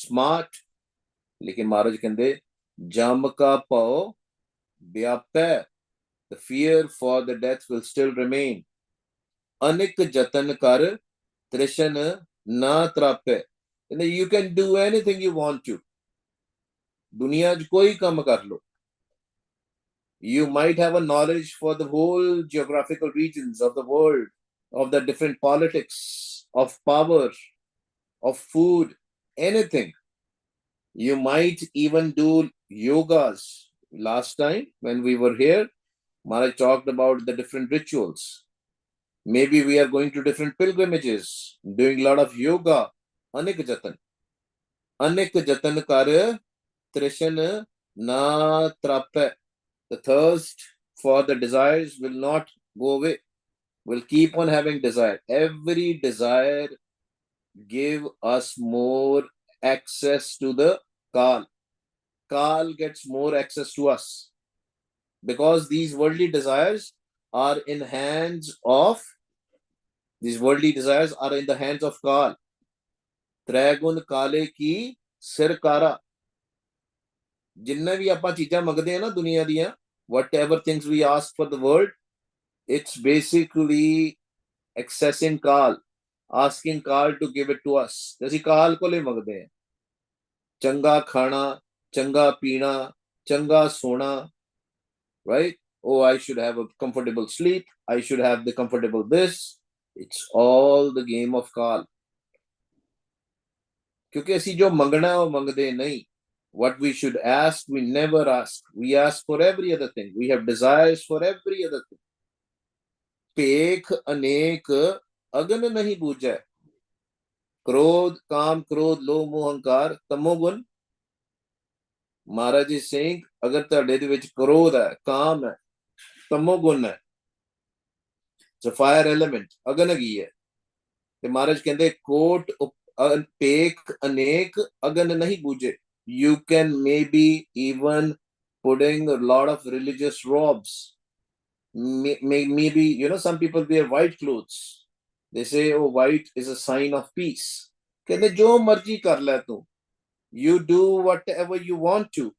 Smart, लेकिन महाराज कहते जम का पाओ व्यापै, the fear for the death will still remain. Anik जतन कर त्रिशन ना त्रापे, you can do anything you want to, दुनिया च कोई काम कर लो. You might have a knowledge for the whole geographical regions of the world, of the different politics, of power, of food, anything. You might even do yogas. Last time when we were here, Maharaj talked about the different rituals. Maybe we are going to different pilgrimages, doing a lot of yoga. Anik jatan kar trishan na trape. The thirst for the desires will not go away. We'll keep on having desire. Every desire give us more access to the Kal. Kal gets more access to us because these worldly desires are in hands of Kal. Tragun Kale ki sirkara. जिन्ने भी ਆਪਾਂ ਚੀਜ਼ਾਂ ਮੰਗਦੇ ਆ ਨਾ ਦੁਨੀਆ ਦੀਆਂ, whatever things we ask for the world, it's basically accessing Kal, asking Kal to give it to us. ਅਸੀਂ ਕਾਲ ਕੋਲੇ ਮੰਗਦੇ ਆ ਚੰਗਾ ਖਾਣਾ, ਚੰਗਾ ਪੀਣਾ, ਚੰਗਾ ਸੋਣਾ, right? Oh, I should have a comfortable sleep, I should have the comfortable this. It's all the game of Kal. क्योंकि ਅਸੀਂ जो ਮੰਗਣਾ ਉਹ ਮੰਗਦੇ ਨਹੀਂ. What we should ask, we never ask. We ask for every other thing. We have desires for every other thing. पेख अनेक अगन नहीं बूझे. क्रोध, काम, क्रोध, लोभ, मोह, अहंकार, तमोगुण. महाराज is saying, अगर ਤੁਹਾਡੇ ਦੇ ਵਿੱਚ क्रोध है, काम है, तमोगुण है, it's a fire element, अगन ਹੈਗੀ है. ਤੇ महाराज ਕਹਿੰਦੇ ਕੋਟ पेख अनेक अगन नहीं बूझे. You can maybe even putting a lot of religious robes. Maybe, some people wear white clothes. They say, oh, white is a sign of peace. कहते जो मर्जी कर ले तू. You do whatever you want to.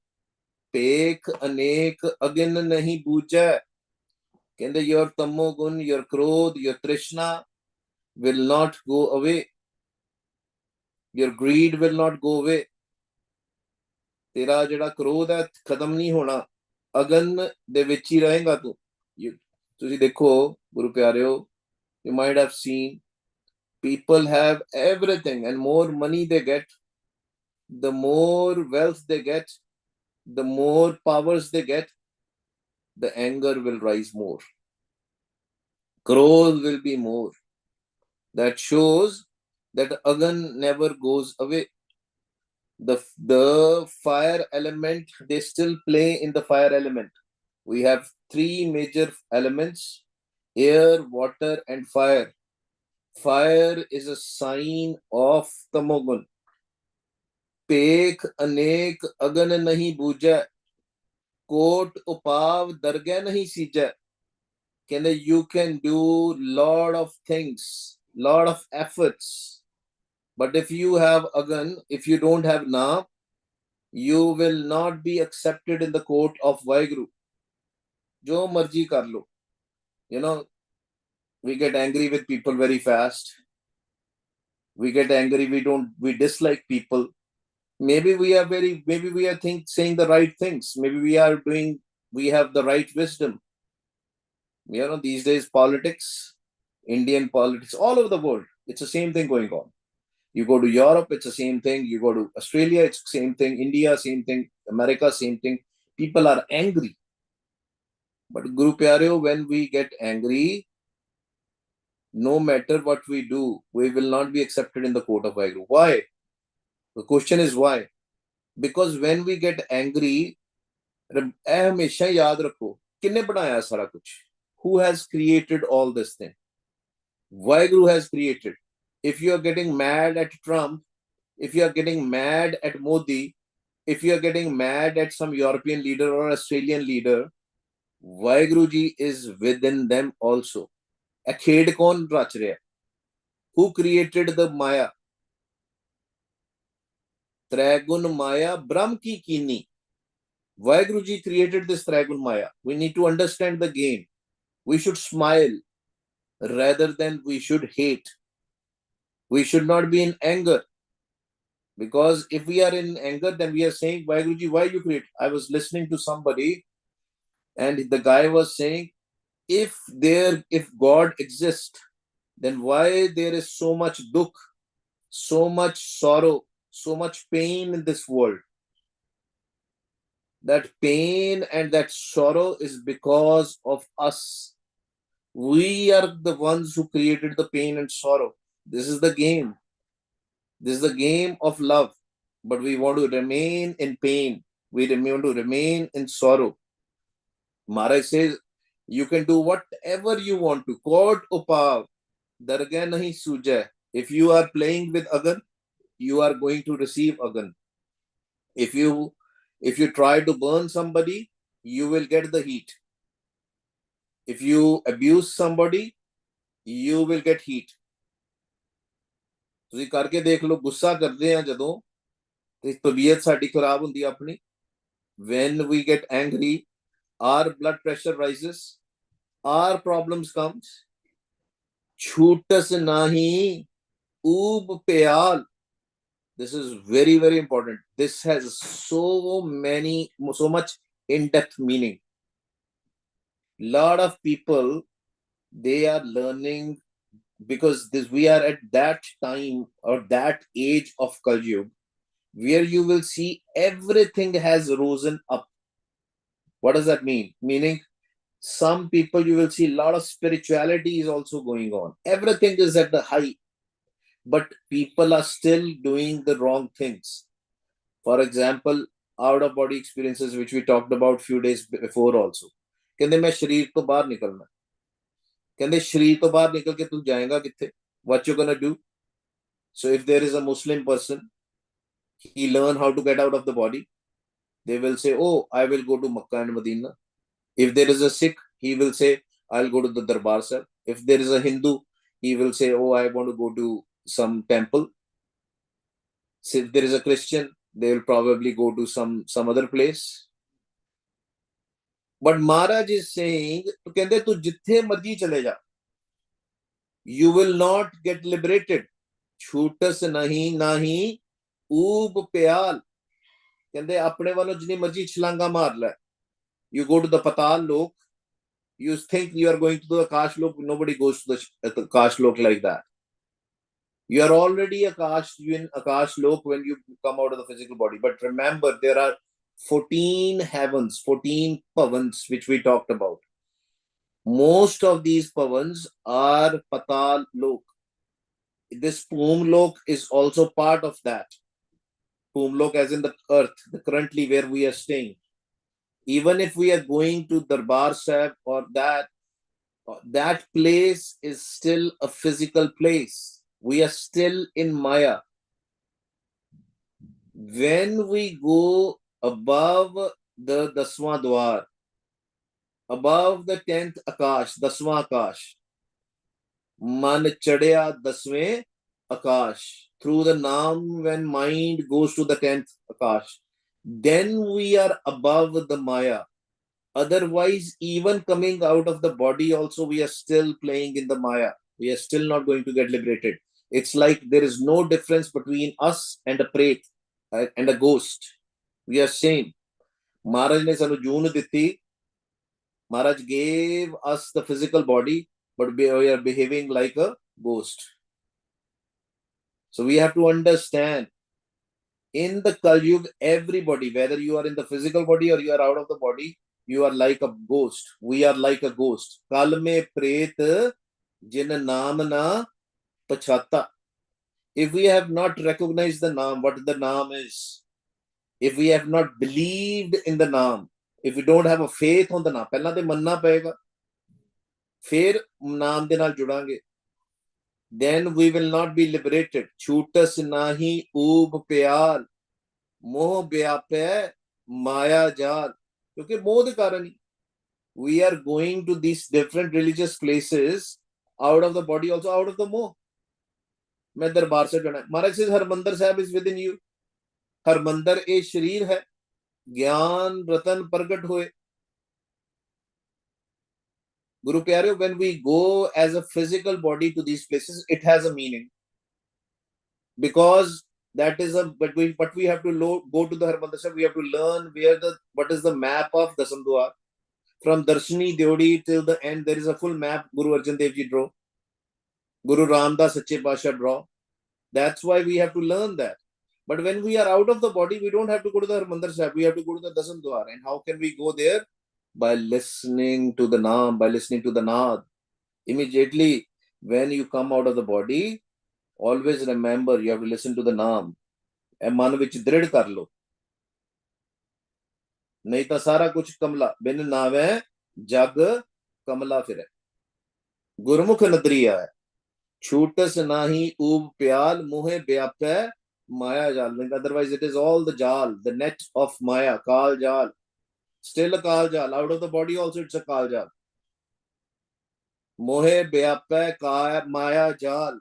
पेख अनेक अगन नहीं बूझे. कहते your tamogun, your krodh, your trishna will not go away. Your greed will not go away. तेरा ਜਿਹੜਾ क्रोध है खत्म नहीं होना. अगन ਦੇ ਵਿੱਚ ਹੀ ਰਹੇਗਾ ਤੂੰ. ਤੁਸੀਂ ਦੇਖੋ ਗੁਰੂ ਪਿਆਰਿਓ, you might have seen people have everything, and more money they get, the more wealth they get, the more powers they get, the anger will rise more, growth will be more. That shows that agan never goes away. The fire element, they still play in the fire element. We have three major elements: air, water, and fire. Fire is a sign of tamogun. पेख अनेक अगन नहीं बूझे. Coat उपाव दरगह नहीं सीजे. कहते you can do lot of things, lot of efforts, but if you have agan, if you don't have naam, you will not be accepted in the court of Vaheguru. जो मर्जी कर लो. We get angry with people very fast. We get angry, we dislike people. Maybe we are saying the right things. Maybe we have the right wisdom. These days politics, Indian politics, all over the world, it's the same thing going on. You go to Europe, it's the same thing. You go to Australia, it's the same thing. India, same thing. America, same thing. People are angry. But Guru Pyareo, when we get angry, no matter what we do, we will not be accepted in the court of Vaheguru. Why? The question is why? Because when we get angry, हमेशा याद रखो किन्ने बनाया सारा कुछ. Who has created all this thing? Vaheguru has created. If you are getting mad at Trump, if you are getting mad at Modi, if you are getting mad at some European leader or Australian leader, Vaheguru ji is within them also. A khed kaun rach raha? Who created the Maya? Traigun Maya Brahm ki kini. Vaheguru Ji created this Traigun Maya. We need to understand the game. We should smile rather than we should hate. We should not be in anger. Because if we are in anger, then we are saying, Vaheguru Ji, why you create? I was listening to somebody and the guy was saying, if God exists, then why there is so much dukh, so much sorrow, so much pain in this world? That pain and that sorrow is because of us. We are the ones who created the pain and sorrow. This is the game. This is the game of love. But we want to remain in pain. We want to remain in sorrow. Maharaj says, you can do whatever you want to. Court upav, dargah nahi sujai. If you are playing with agan, you are going to receive agan. If you try to burn somebody, you will get the heat. If you abuse somebody, you will get heat. ਤੁਸੀਂ ਕਰਕੇ ਦੇਖ ਲਓ, ਗੁੱਸਾ ਕਰਦੇ ਆ ਜਦੋਂ ਤੇ ਤਬੀਅਤ ਸਾਡੀ ਖਰਾਬ ਹੁੰਦੀ ਆ ਆਪਣੀ. When we get angry, our blood pressure rises, our problems comes. ਛੂਟਸ ਨਹੀਂ ਊਬ ਪਿਆਲ. This is very, very important. This has so much in-depth meaning. Lot of people, they are learning because we are at that time or that age of Kali Yuga where you will see everything has risen up. What does that mean? Meaning, some people you will see a lot of spirituality is also going on. Everything is at the high, but people are still doing the wrong things. For example, out of body experiences, which we talked about few days before also. ਕਹਿੰਦੇ ਮੈਂ ਸ਼ਰੀਰ ਤੋਂ ਬਾਹਰ ਨਿਕਲਣਾ. ਕਹਿੰਦੇ ਸ਼ਰੀਰ ਤੋਂ ਬਾਹਰ ਨਿਕਲ ਕੇ ਤੂੰ ਜਾਏਗਾ ਕਿੱਥੇ? What you gonna do? So if there is a Muslim person, he learn how to get out of the body. They will say, oh, I will go to Makkah and Medina. If there is a Sikh, he will say, I'll go to the Darbar Sahib. If there is a Hindu, he will say, oh, I want to go to some temple. So if there is a Christian, they will probably go to some other place. But Maharaj is saying, कहते तू जिथे मर्जी चले जा, you will not get liberated. छूटस नहीं नाही ऊब प्याल. कहते अपने वालों जितनी मर्जी छलांगा मार ले. You go to the Patal Lok, you think you are going to the Akash Lok. Nobody goes to the Akash Lok like that. You are already in Akash Lok when you come out of the physical body. But remember, there are 14 heavens, 14 pavans, which we talked about. Most of these pavans are Patal Lok. This Poom Lok is also part of that. Poom Lok as in the earth, currently where we are staying. Even if we are going to Darbar Sahib or that place is still a physical place. We are still in Maya. When we go above the Daswa Dwar, above the 10th Akash, Daswa Akash, Man Chadya Dasve Akash, through the Naam, when mind goes to the 10th Akash, then we are above the Maya. Otherwise, even coming out of the body also, we are still playing in the Maya. We are still not going to get liberated. It's like there is no difference between us and a pret and a ghost. We are same. Maharaj ne sanu joon ditti. Maharaj gave us the physical body, but we are behaving like a ghost. So we have to understand, in the Kali Yuga, everybody, whether you are in the physical body or you are out of the body, you are like a ghost. We are like a ghost. Kal mein pret jin naam na pachata. If we have not recognized the naam, what the naam is, if we have not believed in the naam, if we don't have a faith on the naam, ਪਹਿਲਾਂ ਤੇ ਮੰਨਣਾ ਪਏਗਾ, ਫਿਰ ਨਾਮ ਦੇ ਨਾਲ ਜੁੜਾਂਗੇ, then we will not be liberated. ਛੂਟਸ ਨਾਹੀ ਊਬ ਪਿਆਲ, ਮੋਹ ਵਿਆਪੈ ਮਾਇਆ ਜਾਲ. क्योंकि मोह के कारण ही we are going to these different religious places out of the body, also out of the moh. मैं दरबार से जाना. Maharaj says Harmandir Sahib is within you. Harmandir ए शरीर है, ज्ञान रतन प्रगट होए। Guru Pyare, when we go as a physical body to these places, it has a meaning, because that is a, but we have to go to the Harmandir Sahib. We have to learn what is the map of Dasam Dwar. From Darshani Deodi till the end, there is a full map Guru Arjan Dev Ji drew, Guru Ramdas Sache Pasha draw. That's why we have to learn that. But when we are out of the body, we don't have to go to the Harmandir Sahib. We have to go to the Dasam Dwar. And how can we go there? By listening to the Naam, by listening to the Naad. Immediately, when you come out of the body, always remember you have to listen to the Naam. ए मन विच दृढ़ कर लो, नहीं तो सारा कुछ कमला। बिन नावे जग कमला फिरे। गुरमुख नदरिया है, छूटस नाही ऊब प्याल, मुहे व्यापै माया जाल। Otherwise it is all the jal, the net of maya, kal jal. Still a kal jal. Out of the body also it's a kal jal. मोहे व्यापै काय माया जाल,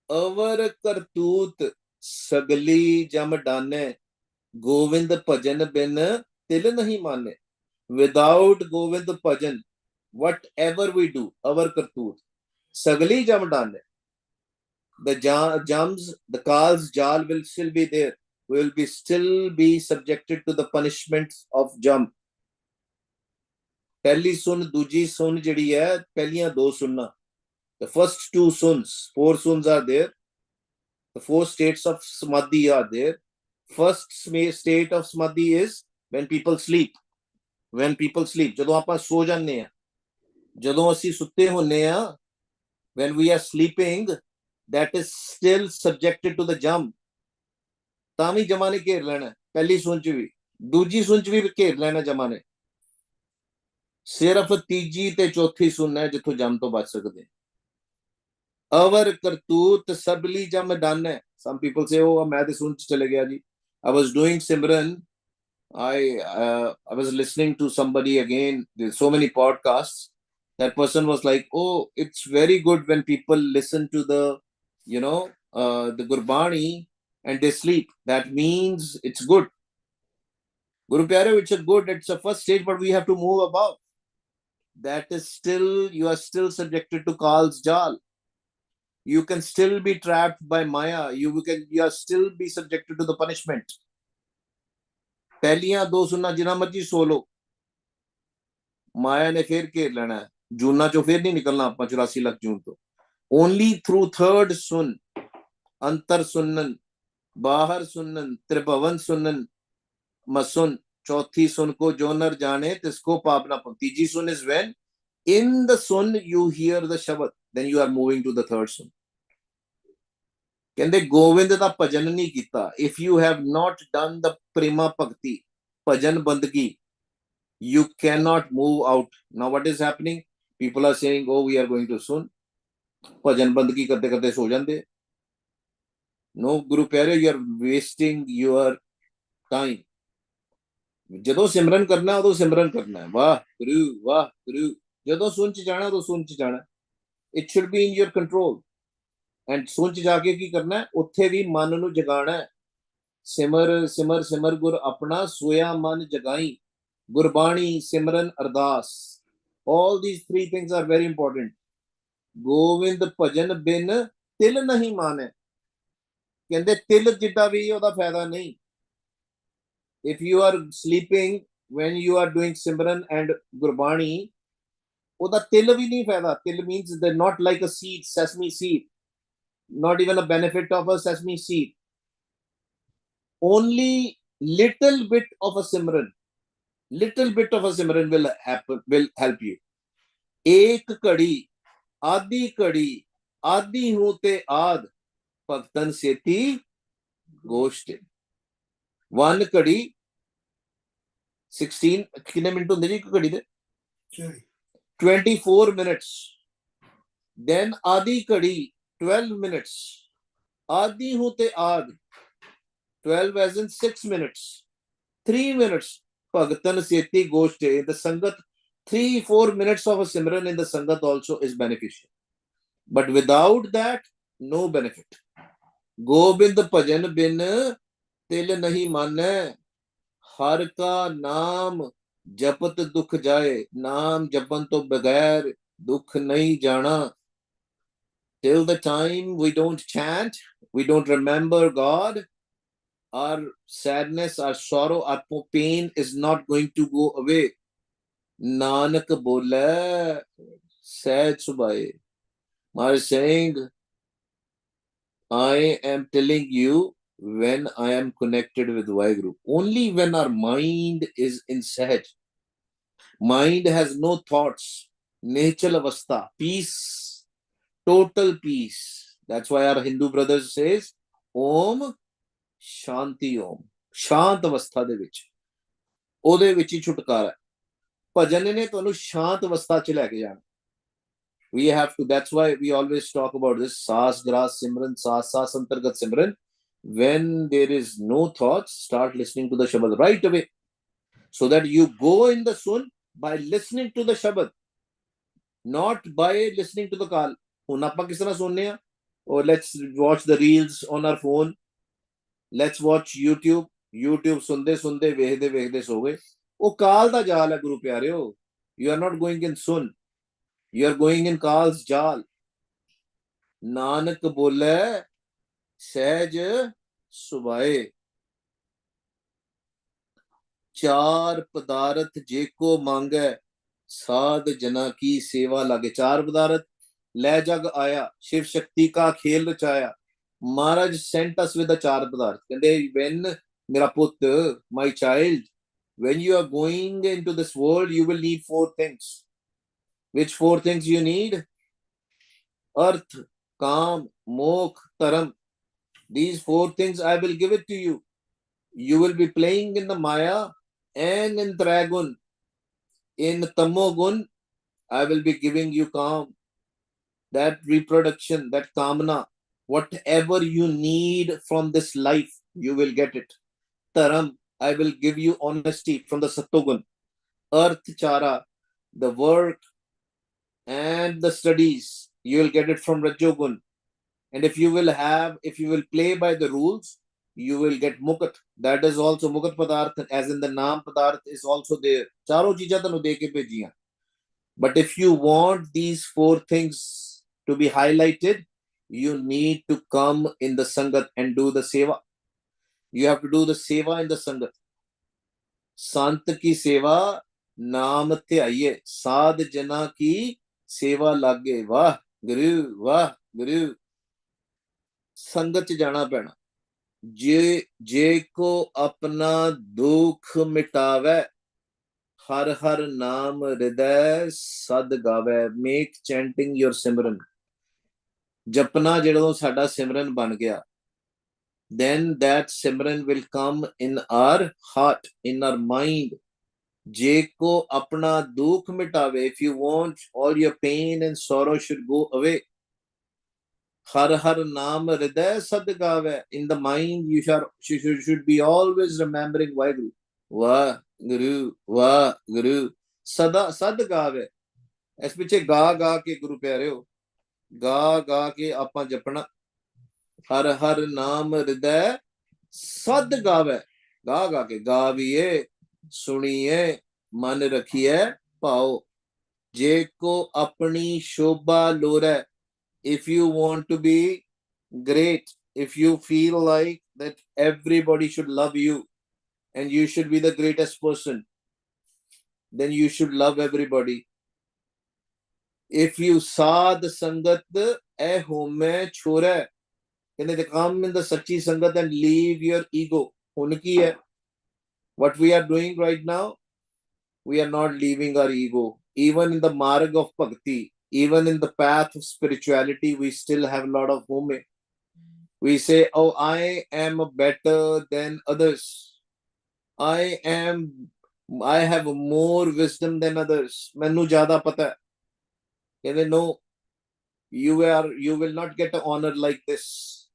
अवर करतूत सगली जम डाने, गोविंद भजन बिन तिल नहीं माने। Without Govind bhajan, whatever we do, our kartoot, sagli jam dane. The jams, the kal's jal will still be there. We will still be subjected to the punishments of jam. पहली सुन दूजी सुन जिहड़ी है, पहलियां दो सुन्ना, the first two suns, four suns are there. The four states of samadhi are there. First state of samadhi is when people sleep. When people sleep, ਜਦੋਂ ਆਪਾਂ ਸੋ ਜਾਂਦੇ ਆ, ਜਦੋਂ ਅਸੀਂ ਸੁੱਤੇ ਹੁੰਨੇ ਆ, when we are sleeping, that is still subjected to the jam. ਤਾਂ ਵੀ ਜਮਾ ਨੇ ਘੇਰ ਲੈਣਾ, ਪਹਿਲੀ ਸੁਣ ਚ ਵੀ, ਦੂਜੀ ਸੁਣ ਚ ਵੀ ਘੇਰ ਲੈਣਾ ਜਮਾ ਨੇ। ਸਿਰਫ ਤੀਜੀ ਤੇ ਚੌਥੀ ਸੁਣ ਹੈ ਜਿੱਥੋਂ ਜਮ ਤੋਂ ਬਚ ਸਕਦੇ। ਅਵਰ ਕਰਤੂਤ ਸਬਲੀ ਜਮ ਡਾਨੇ। Some people say, oh ਮੈਂ ਤੇ ਸੁਣ ਚ ਚਲੇ ਗਿਆ ਜੀ। I was doing Simran, I was listening to somebody again. There's so many podcasts. That person was like, oh, it's very good when people listen to the, the Gurbani and they sleep. That means it's good. Guru Pyare, it's a first stage, but we have to move above. That is still, you are still subjected to Kal's Jal. You can still be trapped by Maya. You are still be subjected to the punishment. पहलियां दो सुनना जिना मर्जी सो लो, माया ने फिर घेर लेना है। जूना चो फिर नहीं निकलना आप 84 लाख जून तो। ओनली थ्रू थर्ड सुन, अंतर सुनन, बाहर सुनन, त्रिभवन सुनन, मसुन, चौथी सुन को जो नर जाने तिसको पाप ना पाप। तीजी सुन is when in the sun you hear the Shabad, then you are moving to the third sun. कहते गोविंद दा भजन नहीं किता, if you have not done the prema bhakti, bhajan bandgi, you cannot move out. Now what is happening? People are saying, oh we are going to sun, bhajan bandgi करते करते सो जाते। No, Guru Pyare, you are wasting your time. ਜਦੋਂ ਸਿਮਰਨ ਕਰਨਾ ਉਦੋਂ ਸਿਮਰਨ ਕਰਨਾ ਹੈ। ਵਾਹ ਗੁਰੂ, ਜਦੋਂ ਸੁਣ ਚ ਜਾਣਾ ਉਦੋਂ ਸੁਣ ਚ ਜਾਣਾ। It should be in your control. And ਸੁਣ ਚ ਜਾ ਕੇ ਕੀ ਕਰਨਾ, ਉੱਥੇ ਵੀ ਮਨ ਨੂੰ ਜਗਾਣਾ। ਸਿਮਰ ਸਿਮਰ ਸਿਮਰ ਗੁਰ ਆਪਣਾ, ਸੋਇਆ ਮਨ ਜਗਾਈ, ਗੁਰਬਾਣੀ ਸਿਮਰਨ ਅਰਦਾਸ। all these three things are very important. Govind ਭਜਨ ਬਿਨ ਤਿਲ ਨਹੀਂ ਮਾਨੇ। ਕਹਿੰਦੇ ਤਿਲ ਜਿੱਡਾ ਵੀ ਉਹਦਾ ਫਾਇਦਾ ਨਹੀਂ। if you are sleeping when you are doing Simran and Gurbani, ਉਹਦਾ ਤਿਲ ਵੀ ਨਹੀਂ ਫਾਇਦਾ। ਤਿਲ means they're not like a seed, sesame seed, not even a benefit of a sesame seed. Only little bit of a Simran will help you. एक घड़ी आधी घड़ी आधी हूं ते आद, भगतन सेती गोष्ट। वन घड़ी 16 कितने मिनट होंगे जी एक घड़ी दे? 24 minutes. Then आधी घड़ी 12 minutes. आधी हूं ते आद 12 as in 6 minutes. 3 minutes. Bhagatan Seti Goshte. In the Sangat, 3-4 minutes of a Simran in the Sangat also is beneficial. But without that, no benefit. Gobind Bhajan bin तिल नहीं मानै, हर का नाम जपत दुख जाए। नाम जपन तो बगैर दुख नहीं जाना। Till the time we don't chant, we don't remember God, our sadness, our sorrow, our pain is not going to go away. Nanak bole, sad subai. Maharaj saying, I am telling you when I am connected with Vaheguru. Only when our mind is in Sahaj. Mind has no thoughts. Nature avastha, peace, total peace. That's why our Hindu brothers says, Om Shanti Om. शांत अवस्था ਦੇ ਵਿੱਚ ਉਹਦੇ ਵਿੱਚ ਹੀ ਛੁਟਕਾਰਾ। ਭਜਨ ਨੇ ਤੁਹਾਨੂੰ ਸ਼ਾਂਤ ਅਵਸਥਾ 'ਚ ਲੈ ਕੇ ਜਾਣਾ। We have to, that's why we always talk about this saas gras simran, saas antargat simran. When there is no thoughts, start listening to the shabad right away, so that you go in the sun by listening to the shabad, not by listening to the call. ਹੁਣ ਆਪਾਂ ਕਿਸ ਤਰ੍ਹਾਂ ਸੁਣਨੇ ਆ? Or let's watch the reels on our phone, let's watch YouTube ਸੁਣਦੇ ਸੁਣਦੇ ਵੇਖਦੇ ਵੇਖਦੇ ਸੋ ਗਏ। ਉਹ ਕਾਲ ਦਾ ਜਾਲ ਹੈ ਗੁਰੂ ਪਿਆਰਿਓ। You are not going in sun, you are going in ਕਾਲ's ਜਾਲ। ਨਾਨਕ ਬੋਲੇ ਸਹਿਜ ਸੁਭਾਏ, ਚਾਰ ਪਦਾਰਥ ਜੇ ਕੋ ਮੰਗੈ, साध जना की सेवा लागे। चार पदार्थ ले जग आया, शिव शक्ति का खेल रचाया। महाराज sent us with the चार पदार्थ। कहते when मेरा पुत्र, my child, when you are going into this world, you will need four things. Which four things you need? Arth, काम, मोक्ष, धर्म. These four things I will give it to you. You will be playing in the Maya and in Trigun. In Tamogun, I will be giving you calm, that reproduction, that kamana. Whatever you need from this life, you will get it. Taram, I will give you honesty from the Sattogun. Earth Chara, the work and the studies, you will get it from Rajogun. And if you will play by the rules, you will get Mukat. That is also Mukat Padarth, as in the Naam Padarth is also there. Charo cheeja tanu de ke bhejiyan. But if you want these four things to be highlighted, you need to come in the Sangat and do the Seva. You have to do the Seva in the Sangat. Sant ki Seva, Naam Tyaiye, Sad Jana ki Seva lage. Wah Guru, Wah Guru. Sangat च जाना पैना। जे को अपना दुख मिटावे, हर हर नाम हृदय सद गावे। मेक चैंटिंग योर सिमरन। जपना जदों साडा सिमरन बन गया, then that Simran will come in our heart, in our mind. जे को अपना दुख मिटावे, if you want all your pain and sorrow should go away, हर हर नाम हृदय सद गावे। In the mind you should be always remembering Vaheguru. वाह गुरु, वाह गुरु, सदा सद गावे। इस पिछे गा गा के गुरु प्यारे हो, गा गा के आपा जपना। हर हर नाम हृदय सद गावे। गा गा के गाविए, सुनिए, मन रखिए पाओ। जे को अपनी शोभा लोरे, if you want to be great, if you feel like that everybody should love you and you should be the greatest person, then you should love everybody. If you sad sangat eh home chore, can they come in the sachi sangat and leave your ego? Unki hai. What we are doing right now, we are not leaving our ego. Even in the marg of bhakti, even in the path of spirituality, we still have a lot of home. We say, oh, I am better than others. I have more wisdom than others. Mainu zyada pata hai. They know you will not get an honor like this.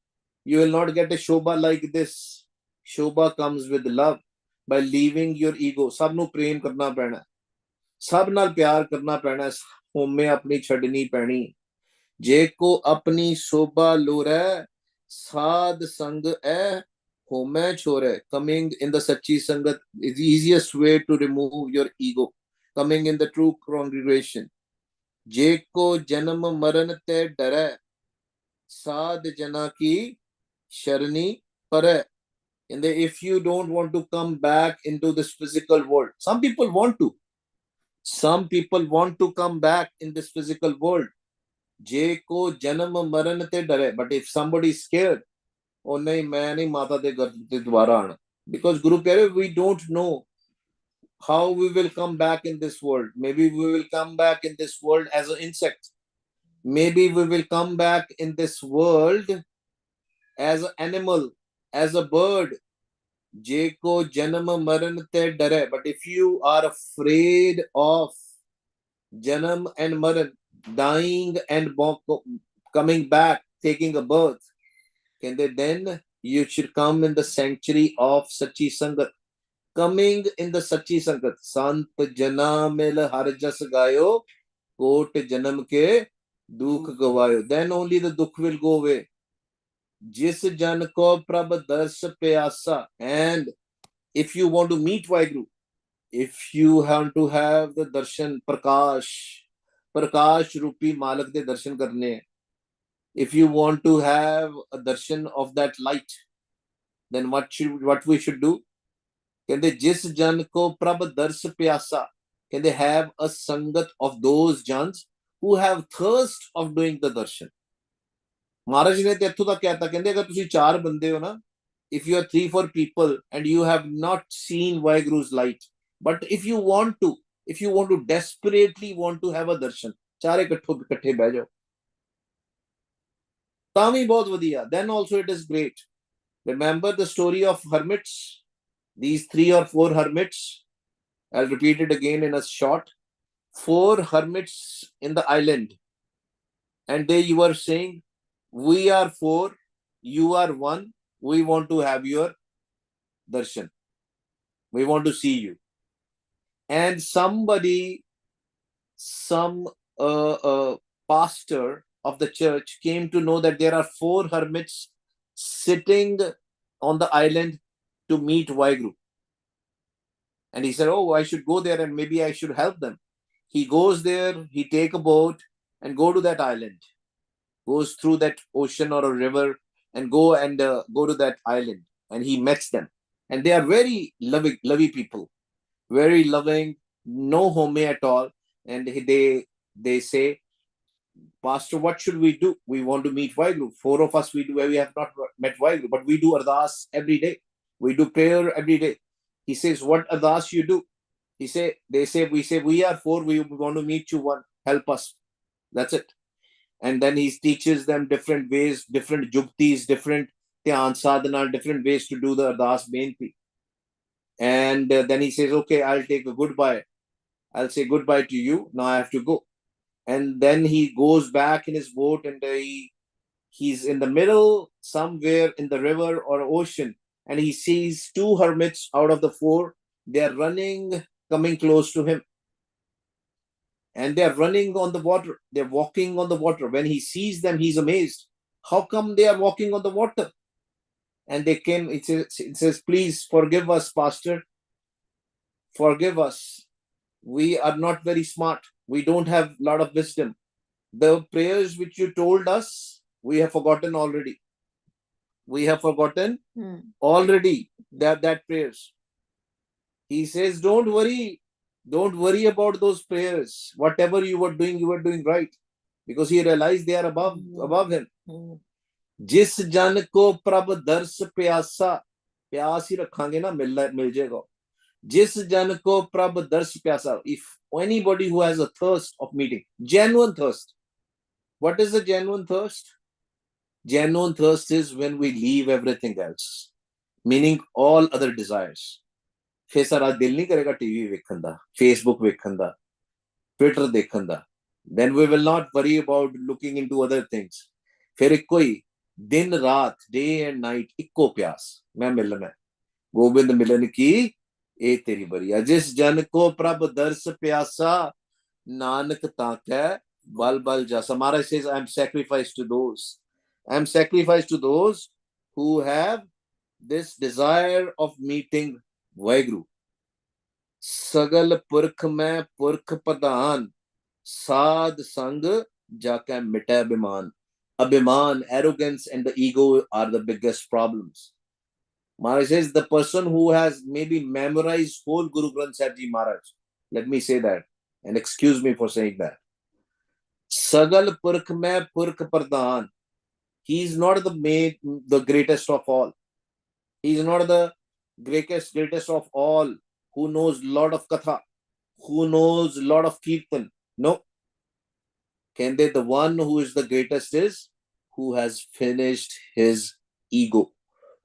You will not get a shobha like this. Shobha comes with love, by leaving your ego. सब ਨੂੰ ਪ੍ਰੇਮ ਕਰਨਾ ਪੈਣਾ, ਸਭ ਨਾਲ ਪਿਆਰ ਕਰਨਾ ਪੈਣਾ, ਹੋਮੇ ਆਪਣੀ ਛੱਡਣੀ ਪੈਣੀ। ਜੇ ਕੋ ਆਪਣੀ ਸ਼ੋਭਾ ਲੋਰੈ, ਸਾਧ ਸੰਗ ਐ होमै छोरे, coming in the Sachi Sangat is the easiest way to remove your ego. Coming in the true congregation. जेको जन्म मरण ते डरै, साध जना की शरणी परै. And if you don't want to come back into this physical world, some people want to. Some people want to come back in this physical world. जेको जन्म मरण ते डरै. But if somebody is scared, oh nahi, मैं नहीं माता दे घर ते दोबारा आना. Because Guru Pyare, we don't know how we will come back in this world. Maybe we will come back in this world as an insect. Maybe we will come back in this world as an animal, as a bird. Jeko janam maran te dare. But if you are afraid of janam and maran, dying and coming back, taking a birth, then you should come in the sanctuary of Sachi Sangat. Coming in the Sachi Sangat. Sant jana mil har jas gayo, कोट जन्म के दुख गवायो. Then only the dukh will go away. जिस जन को प्रभ दर्श प्यासा. And if you want to meet Vaheguru, if you want to have the darshan prakash रूपी मालक दे दर्शन करने हैं, if you want to have a darshan of that light, then what we should do? कहते जिस जन को प्रभ दर्श प्यासा, कहते have a sangat of those jans who have thirst of doing the darshan. महाराज ने तो इत्थों तक कहता, कहते अगर तुसी 4 बंदे हो ना, if you are 3-4 people and you have not seen Vaheguru's light, but if you want to desperately want to have a darshan, 4 इकट्ठे बैठ जाओ, तां भी बहुत वधिया. Then also it is great. Remember the story of hermits, these 3 or 4 hermits. I'll repeat it again in a short. 4 hermits in the island, and they were saying, we are 4, you are 1, we want to have your darshan, we want to see you. And some pastor of the church came to know that there are 4 hermits sitting on the island to meet Vaheguru. And he said, oh, I should go there and maybe I should help them. He goes there, he take a boat and go to that island, goes through that ocean or a river and go to that island, and he meets them. And they are very loving people, very loving, no home at all. And they say, Pastor, what should we do? We want to meet Vaheguru. 4 of us, we have not met Vaheguru, but we do ardas every day. We do prayer every day. He says, what ardas you do? We say, we are 4, we want to meet you 1. Help us. That's it. And then he teaches them different ways, different juktis, different dhyan sadhana, different ways to do the ardas benti. And then he says, okay, I'll take a goodbye. I'll say goodbye to you. Now I have to go. And then he goes back in his boat, and he's in the middle, somewhere in the river or ocean, and he sees 2 hermits out of the 4. They are running, coming close to him. And they are running on the water. They're walking on the water. When he sees them, he's amazed. How come they are walking on the water? And they came, it says, please forgive us, Pastor. Forgive us. We are not very smart. We don't have a lot of wisdom. The prayers which you told us, we have forgotten already. We have forgotten already that prayers. He says, don't worry about those prayers. Whatever you were doing right. Because he realized they are above him. जिस जन को प्रभ दर्श प्यासा, प्यास ही रखांगे ना, मिल जाएगा. जिस जन को प्रभ दर्श प्यासा. If anybody who has a thirst of meeting, genuine thirst. What is the genuine thirst? Genuine thirst is when we leave everything else, meaning all other desires. फिर सारा दिल नहीं करेगा टीवी देखने दा, फेसबुक देखने दा, ट्विटर देखने दा. Then we will not worry about looking into other things. फिर एक कोई दिन रात, day and night, इक्को प्यास, मैं मिलना है. गोविंद मिलन की ए तेरी बरिया. जिस जन को प्रभ दर्श प्यासा, नानक ताकै बल बल जासा. Maharaj says, I am sacrificed to those. I am sacrificed to those who have this desire of meeting Vaheguru. Sagal purkh mein purkh pradhan, साध संग जाके मिटे अभिमान. Abhiman, arrogance, and the ego are the biggest problems. Maharaj says the person who has maybe memorized whole Guru Granth Sahib Ji Maharaj. Let me say that, and excuse me for saying that. Sagal purkh mein purkh pradhan. He is not the greatest of all. He is not the greatest of all who knows lot of katha, who knows lot of kirtan. No. Can they, the one who is the greatest is who has finished his ego,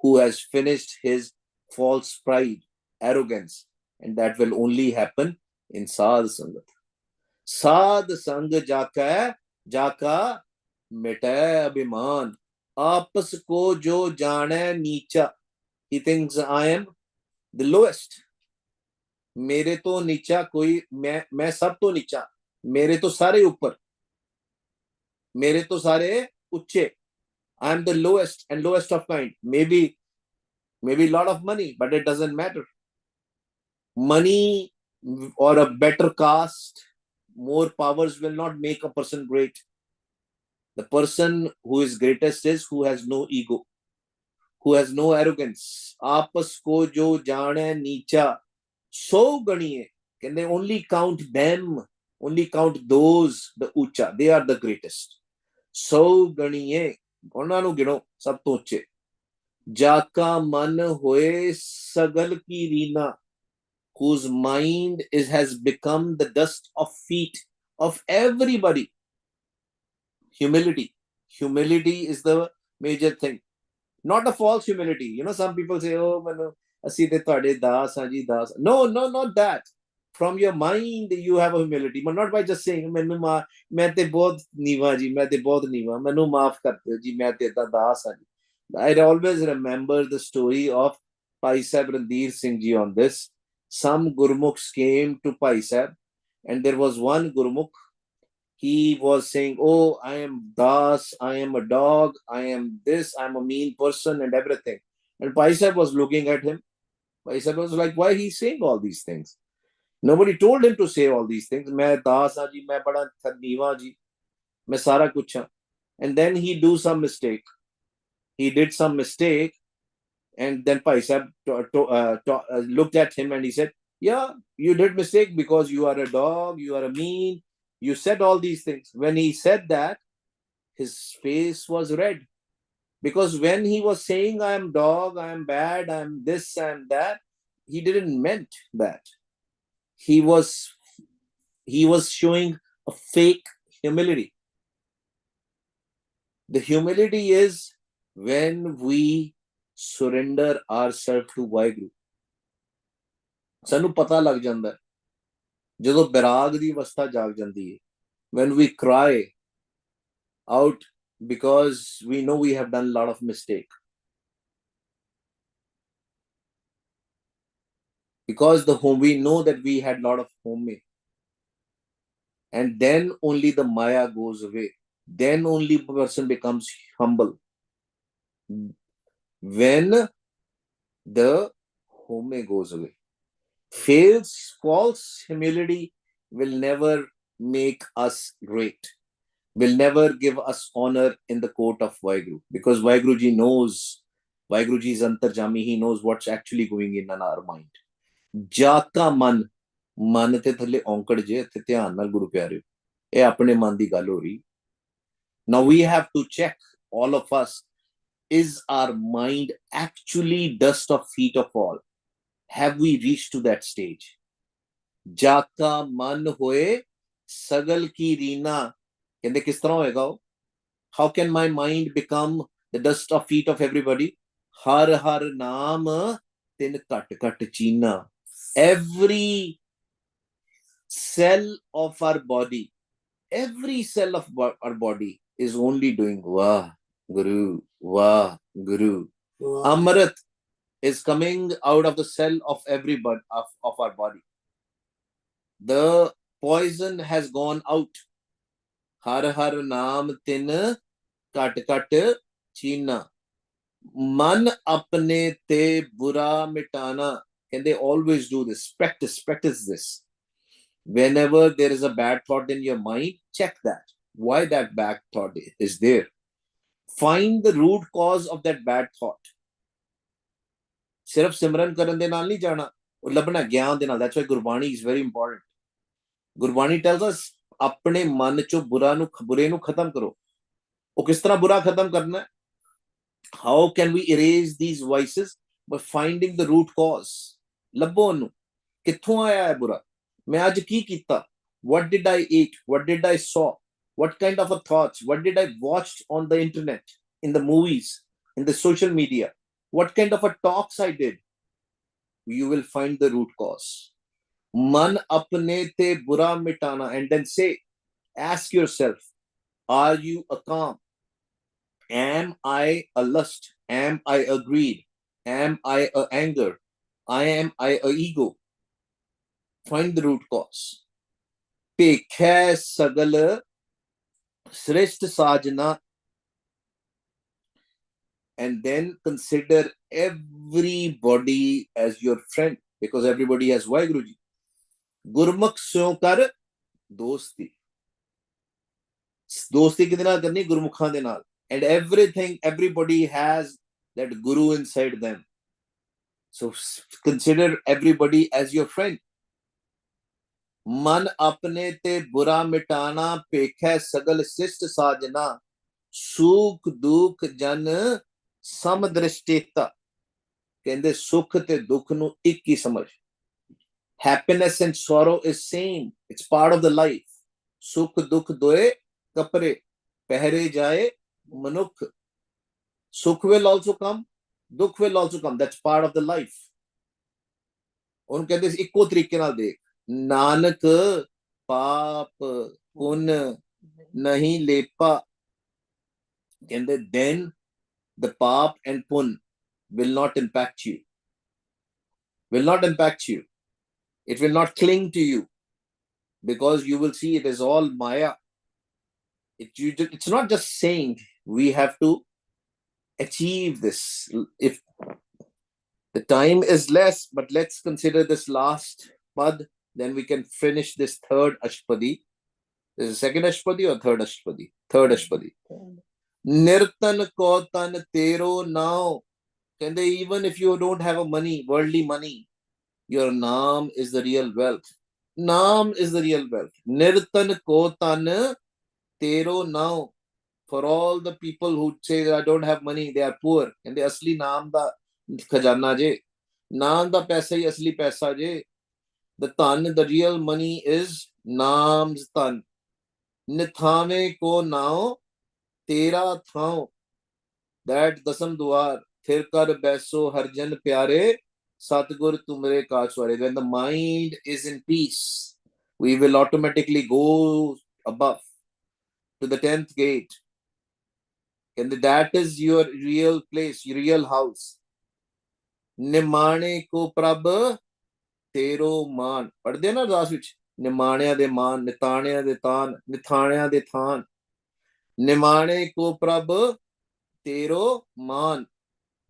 who has finished his false pride, arrogance, and that will only happen in Sadh Sangat. Sadh Sang jaka mite abhiman. Apas ko jo jane नीचा. He thinks I am the lowest. मेरे तो नीचा कोई, मैं सब तो नीचा, मेरे तो सारे ऊपर, मेरे तो सारे उच्चे. I am the lowest and lowest of kind. Maybe a lot of money, but it doesn't matter. Money or a better caste, more powers will not make a person great. The person who is greatest is who has no ego, who has no arrogance. Aapas ko jo jane नीचा, so ganiye. Can they only count them? Only count those, the ucha. They are the greatest. So ganiye. ਉਹਨਾਂ ਨੂੰ ਗਿਣੋ ਸਭ ਤੋਂ ਉੱਚੇ. ਜਾਕਾ ਮਨ ਹੋਏ ਸਗਲ ਕੀ Reena, whose mind has become the dust of feet of everybody. Humility is the major thing, not a false humility. Some people say, oh manu ਅਸੀਂ ਤੇ ਤੁਹਾਡੇ ਦਾਸ ਹਾਂ ਜੀ, ਦਾਸ. No, not that. From your mind you have a humility, but not by just saying ਮੈਨੂੰ ਮੈਂ ਤੇ ਬਹੁਤ ਨੀਵਾ ਜੀ, ਮੈਂ ਤੇ ਬਹੁਤ ਨੀਵਾ, ਮੈਨੂੰ ਮਾਫ ਕਰ ਦਿਓ ਜੀ, ਮੈਂ ਤੇ ਤਾਂ ਦਾਸ ਹਾਂ ਜੀ. I always remember the story of Bhai Sahib Randir Singh ji on this. Some Gurmukhs came to Bhai Sahib, and there was one Gurmukh. He was saying, oh, I am das, I am a dog, I am this, I am a mean person and everything. And Bhai Sahib was looking at him. Bhai Sahib was like, why he saying all these things? Nobody told him to say all these things. मैं दास हाँ जी, मैं बड़ा नीवा जी, मैं सारा कुछ हाँ. And then he do some mistake. He did some mistake, and then Bhai Sahib looked at him and he said, yeah, you did mistake because you are a dog, you are a mean, you said all these things. When he said that, his face was red, because when he was saying I am dog, I am bad, I am this, I am that, he didn't meant that. He was showing a fake humility. The humility is when we surrender ourselves to Vaheguru. ਸਾਨੂੰ ਪਤਾ ਲੱਗ ਜਾਂਦਾ ਜਦੋਂ ਵਿਰਾਗ ਦੀ ਅਵਸਥਾ ਜਾਗ ਜਾਂਦੀ ਹੈ, when we cry out because we know we have done a lot of mistake, because we know that we had a lot of home, and then only the maya goes away, then only the person becomes humble. When the home goes away, false humility will never make us great, will never give us honor in the court of Vaheguru, because Vaheguru ji knows, Vaheguru ji is antarjami, he knows what's actually going in our mind. ਜਾਕਾ ਮਨ ਤੇ ਥੱਲੇ ਔਂਕੜ ਜੇ, ਤੇ ਧਿਆਨ ਨਾਲ ਗੁਰੂ ਪਿਆਰਿਓ, ਇਹ ਆਪਣੇ ਮਨ ਦੀ ਗੱਲ ਹੋ ਰਹੀ. Now we have to check, all of us, is our mind actually dust of feet of all? Have we reached to that stage? ਜਾਕਾ ਮਨ ਹੋਏ ਸਗਲ ਕੀ ਰੀਨਾ. ਕਹਿੰਦੇ ਕਿਸ ਤਰ੍ਹਾਂ ਹੋਏਗਾ ਉਹ? How can my mind become the dust of feet of everybody? ਹਰ ਹਰ ਨਾਮ ਤਿਨ ਘਟ ਘਟ ਚੀਨਾ. Every cell of our body, every cell of our body is only doing Vah Guru, Vah Guru. Amrit is coming out of the cell of everybody of our body. The poison has gone out. Har har naam tin kat kat china. मन अपने ते बुरा मिटाना, and they always do this. Practice this. Whenever there is a bad thought in your mind, check that. Why that bad thought is there. Find the root cause of that bad thought. सिर्फ सिमरन करन दे नाल नहीं जाना, और लभना ज्ञान दे नाल. That's why Gurbani is very important. Gurbani tells us अपने मन चो बुरे नु खत्म करो. वो किस तरह बुरा खत्म करना है? How can we erase these vices? By finding the root cause. ਲੱਭੋ ਉਹਨੂੰ, ਕਿੱਥੋਂ ਆਇਆ ਹੈ ਬੁਰਾ, ਮੈਂ ਅੱਜ ਕੀ ਕੀਤਾ, what did I eat, what did I saw, what kind of a thoughts, what did I watch on the internet, in the movies, in the social media, what kind of a talks I did. You will find the root cause. मन अपने ते बुरा मिटाना, and then say, ask yourself, are you a calm? Am I a lust? Am I a greed? Am I a anger? Am I a ego? Find the root cause. Pekhe sagala sreshth sajna, and then consider everybody as your friend, because everybody has Waheguru Ji. Gurmukh syo kar dosti. Dosti kide naal karni? Gurmukhan de naal. And everybody has that guru inside them. So consider everybody as your friend. मन अपने ते बुरा मिटाना, पेखै सगल शिष्ट साजना, सुख दुख जन समदृष्टिता. कहंदे सुख ते दुख नु एक ही समझ. Happiness and sorrow is same. It's part of the life. सुख दुख दोए कपरे, पहरे जाए मनुख. Sukh will also come, dukh will also come. That's part of the life. उन कहते इक्को तरीके नाल देख. नानक पाप पुन नहीं लेपा. कहते then the pap and pun will not impact you. Will not impact you. It will not cling to you, because you will see it is all maya. It's not just saying. We have to achieve this. If the time is less, but let's consider this last pad, then we can finish this third Ashtapadi. This is second Ashtapadi or third Ashtapadi? Third Ashtapadi. Nirtan ko tan tero now. Can they, even if you don't have a money, worldly money, your naam is the real wealth. Naam is the real wealth. Nirtan ko tan tero now. For all the people who say that I don't have money, they are poor. And the asli naam da khajana je. Naam da paisa hi asli paisa je. The tan, the real money is naam's tan. Nithame ko nao tera thao. That dasam duar. Thir kar baiso harjan pyare. Satgur tumre kachware. When the mind is in peace, we will automatically go above to the 10th gate. And that is your real place, your real house. Nimane ko prabh tero man. Padde na das vich. Nimanaya de man, nitanaya de tan, nithanaya de than. Nimane ko prabh tero man.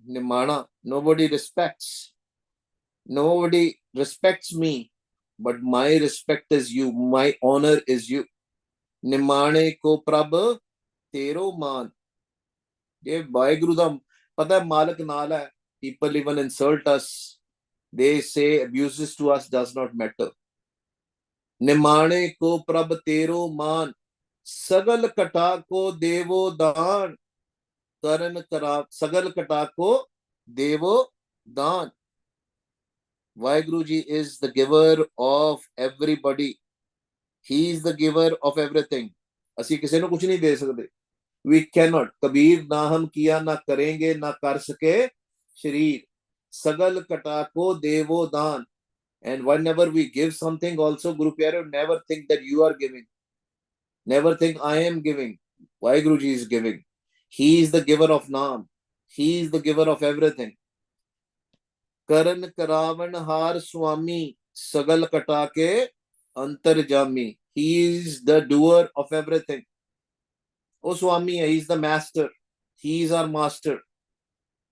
Nimana. Nobody respects. Nobody respects me, but my respect is you. My honor is you. Nimane ko prabh tero man. ये वाहिगुरु दा पता है मालक नाल है. People even insult us. They say abuses to us does not matter. निमाणे को प्रभ तेरो मान, सगल कटा को देवो दान. करन करा सगल कटा को देवो दान. Vaheguru Ji is the giver of everybody. He is the giver of everything. ਅਸੀਂ ਕਿਸੇ ਨੂੰ ਕੁਝ ਨਹੀਂ ਦੇ ਸਕਦੇ. We cannot. कबीर ना हम किया ना करेंगे ना कर सके शरीर. सगल कटा को देवो दान. And whenever we give something also, Guru Pyare, never think that you are giving. Never think I am giving. Vaheguru Ji is giving. He is the giver of Naam. He is the giver of everything. Karan Karavan Har Swami Sagal Katake Antarjami. He is the doer of everything. Oh Swami, he is the master. He is our master.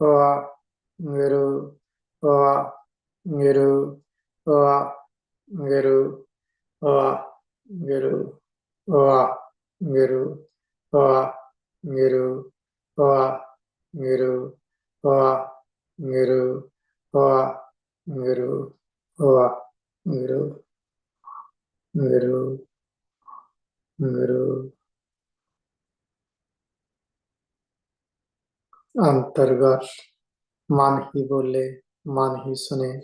Guru, Guru, Guru, Guru, Guru, Guru, Guru, Guru, Guru, Guru, Guru, Guru, अंतर्गत मन ही बोले, मन ही सुने।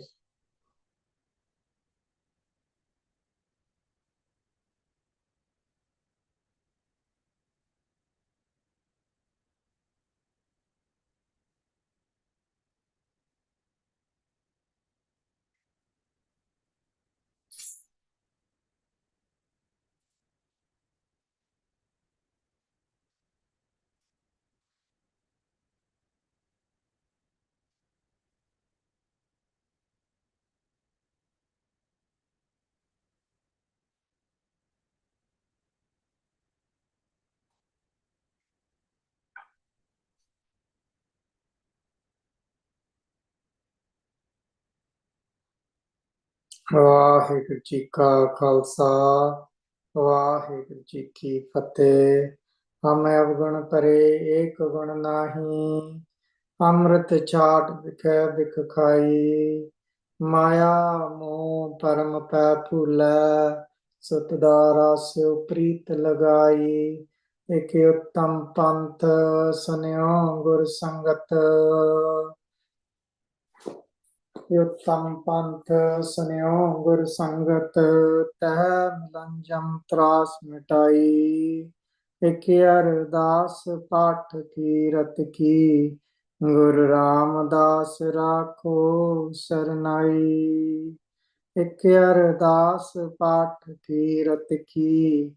ਵਾਹਿਗੁਰੂ ਜੀ ਕਾ ਖਾਲਸਾ, ਵਾਹਿਗੁਰੂ ਜੀ ਕੀ ਫਤਿਹ। ਹਮ ਅਵਗੁਣ ਭਰੇ ਏਕ ਗੁਣ ਨਾਹੀ, ਅੰਮ੍ਰਿਤ ਛਾਟ ਵਿਖੇ ਬਿਖ ਖਾਈ। ਮਾਇਆ ਮੋਹ ਪਰਮ ਪੈ ਭੂਲੈ, ਸੁਤ ਦਾਰਾ ਸਿਉ ਪ੍ਰੀਤ ਲਗਾਈ। ਇਕ ਉਤਮ ਪੰਥ ਸੁਨਿਓ ਗੁਰ ਸੰਗਤ, उत्तम पंथ सुनियो गुर संगत। तह मिलंजम त्रास मिटाई, एक अरदास पाठ की रत की। गुरु रामदास राखो सरनाई, एक अरदास पाठ की रत की।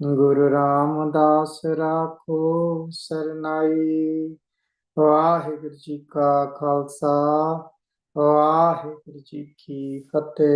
गुरु रामदास राखो सरनाई। वाहिगुरु जी का खालसा, वाहिगुरु जी की फतेह।